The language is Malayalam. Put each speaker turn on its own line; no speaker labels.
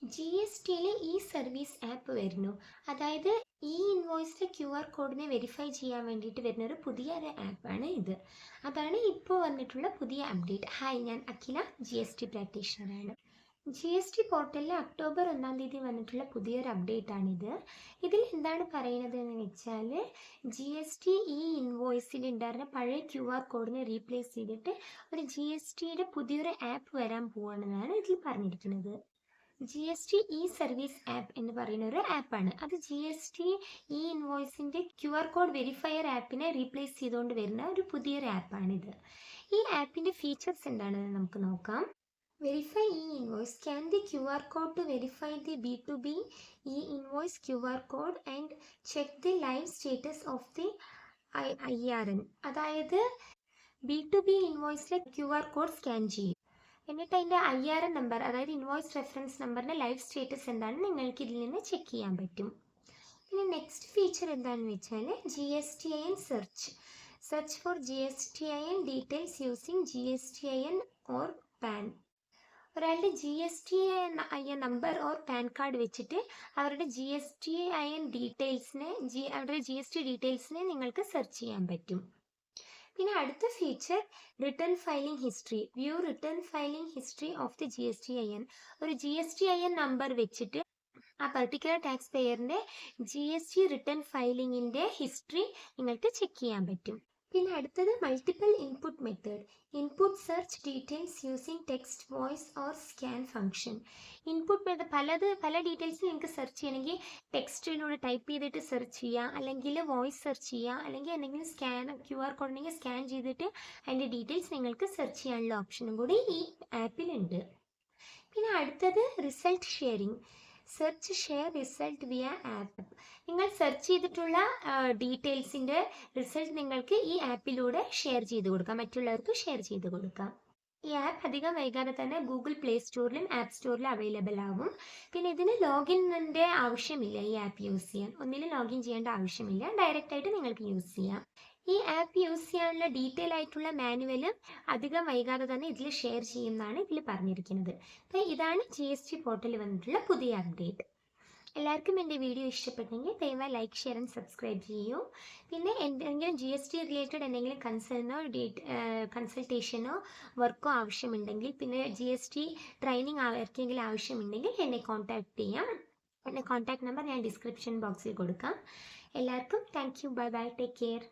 GSTയിലെ ഈ സർവീസ് ആപ്പ് വരുന്നു. അതായത് ഈ ഇൻവോയ്സിലെ QR കോഡിനെ വെരിഫൈ ചെയ്യാൻ വേണ്ടിയിട്ട് വരുന്ന ഒരു പുതിയ ആപ്പാണ് ഇത്. അതാണ് ഇപ്പോൾ വന്നിട്ടുള്ള പുതിയ അപ്ഡേറ്റ്. ഹായ്, ഞാൻ അഖില, GST പ്രാക്ടീഷണറാണ്. GST പോർട്ടലിൽ ഒക്ടോബർ 1-ാം തീയതി വന്നിട്ടുള്ള പുതിയൊരു അപ്ഡേറ്റ് ആണിത്. ഇതിൽ എന്താണ് പറയുന്നത് എന്ന് വെച്ചാൽ, GST ഈ ഇൻവോയ്സിൽ ഉണ്ടായിരുന്ന പഴയ QR കോഡിനെ റീപ്ലേസ് ചെയ്തിട്ട് ഒരു GSTയുടെ പുതിയൊരു ആപ്പ് വരാൻ പോവാണെന്നാണ് ഇതിൽ പറഞ്ഞിരിക്കുന്നത്. GST ഇ സർവീസ് ആപ്പ് എന്ന് പറയുന്ന ഒരു ആപ്പാണ്. അത് GST ഇ ഇൻവോയ്സിൻ്റെ QR കോഡ് വെരിഫയർ ആപ്പിനെ റീപ്ലേസ് ചെയ്തുകൊണ്ട് വരുന്ന ഒരു പുതിയൊരു ആപ്പാണിത്. ഈ ആപ്പിൻ്റെ ഫീച്ചേഴ്സ് എന്താണെന്ന് നമുക്ക് നോക്കാം. Verify e invoice. Scan the QR code to verify the B2B e invoice QR code and check the live status of the IRN. അതായത് B2B ഇൻവോയ്സിലെ QR കോഡ് സ്കാൻ ചെയ്യും. എന്നിട്ട് അതിൻ്റെ IRN നമ്പർ, അതായത് ഇൻവോയ്സ് റെഫറൻസ് നമ്പറിൻ്റെ ലൈവ് സ്റ്റേറ്റസ് എന്താണെന്ന് നിങ്ങൾക്ക് ഇതിൽ നിന്ന് ചെക്ക് ചെയ്യാൻ പറ്റും. പിന്നെ നെക്സ്റ്റ് ഫീച്ചർ എന്താണെന്ന് വെച്ചാൽ GSTIN search for GSTIN details using GSTIN or pan. ഒരാളുടെ GSTIN number or pan card വെച്ചിട്ട് അവരുടെ GSTIN ഡീറ്റെയിൽസിനെ അവരുടെ GST ഡീറ്റെയിൽസിനെ നിങ്ങൾക്ക് സെർച്ച് ചെയ്യാൻ പറ്റും. പിന്നെ അടുത്ത feature return filing history. View return filing history of the GSTIN. ഒരു GSTIN നമ്പർ വെച്ചിട്ട് ആ പർട്ടിക്കുലർ ടാക്സ് പെയറിൻ്റെ GST റിട്ടേൺ ഫയലിങ്ങിൻ്റെ ഹിസ്റ്ററി നിങ്ങൾക്ക് ചെക്ക് ചെയ്യാൻ പറ്റും. പിന്നെ അടുത്തത് multiple input method. Input search details using text, voice or scan function. Input method പല ഡീറ്റെയിൽസ് നിങ്ങൾക്ക് സെർച്ച് ചെയ്യണമെങ്കിൽ ടെക്സ്റ്റിലൂടെ ടൈപ്പ് ചെയ്തിട്ട് സെർച്ച് ചെയ്യുക, അല്ലെങ്കിൽ വോയിസ് സെർച്ച് ചെയ്യുക, അല്ലെങ്കിൽ എന്തെങ്കിലും QR കോഡ് ഉണ്ടെങ്കിൽ സ്കാൻ ചെയ്തിട്ട് അതിൻ്റെ ഡീറ്റെയിൽസ് നിങ്ങൾക്ക് സെർച്ച് ചെയ്യാനുള്ള ഓപ്ഷനും കൂടി ഈ ആപ്പിലുണ്ട്. പിന്നെ അടുത്തത് result sharing. Search share result via app. നിങ്ങൾ സെർച്ച് ചെയ്തിട്ടുള്ള ഡീറ്റെയിൽസിൻ്റെ റിസൾട്ട് നിങ്ങൾക്ക് ഈ ആപ്പിലൂടെ ഷെയർ ചെയ്ത് കൊടുക്കാം, മറ്റുള്ളവർക്ക് ഷെയർ ചെയ്ത് കൊടുക്കാം. ഈ ആപ്പ് അധികം വൈകാതെ തന്നെ ഗൂഗിൾ പ്ലേ സ്റ്റോറിലും ആപ്പ് സ്റ്റോറിലും അവൈലബിൾ ആവും. പിന്നെ ഇതിന് ലോഗിൻ്റെ ആവശ്യമില്ല. ഈ ആപ്പ് യൂസ് ചെയ്യാൻ ഒന്നിലും ലോഗിൻ ചെയ്യേണ്ട ആവശ്യമില്ല, ഡയറക്റ്റായിട്ട് നിങ്ങൾക്ക് യൂസ് ചെയ്യാം. ഈ ആപ്പ് യൂസ് ചെയ്യാനുള്ള ഡീറ്റെയിൽ ആയിട്ടുള്ള മാനുവലും അധികം വൈകാതെ തന്നെ ഇതിൽ ഷെയർ ചെയ്യുമെന്നാണ് ഇതിൽ പറഞ്ഞിരിക്കുന്നത്. അപ്പോൾ ഇതാണ് GST പോർട്ടലിൽ വന്നിട്ടുള്ള പുതിയ അപ്ഡേറ്റ്. എല്ലാവർക്കും എൻ്റെ വീഡിയോ ഇഷ്ടപ്പെട്ടെങ്കിൽ ദയവായി ലൈക്ക്, ഷെയർ ആൻഡ് സബ്സ്ക്രൈബ് ചെയ്യൂ. പിന്നെ എന്തെങ്കിലും GST റിലേറ്റഡ് എന്തെങ്കിലും കൺസൾട്ടേഷനോ വർക്കോ ആവശ്യമുണ്ടെങ്കിൽ, പിന്നെ GST ട്രെയിനിങ് ആർക്കെങ്കിലും ആവശ്യമുണ്ടെങ്കിൽ എന്നെ കോൺടാക്ട് ചെയ്യാം. എൻ്റെ കോൺടാക്ട് നമ്പർ ഞാൻ ഡിസ്ക്രിപ്ഷൻ ബോക്സിൽ കൊടുക്കാം. എല്ലാവർക്കും thank you. Bye bye. Take care.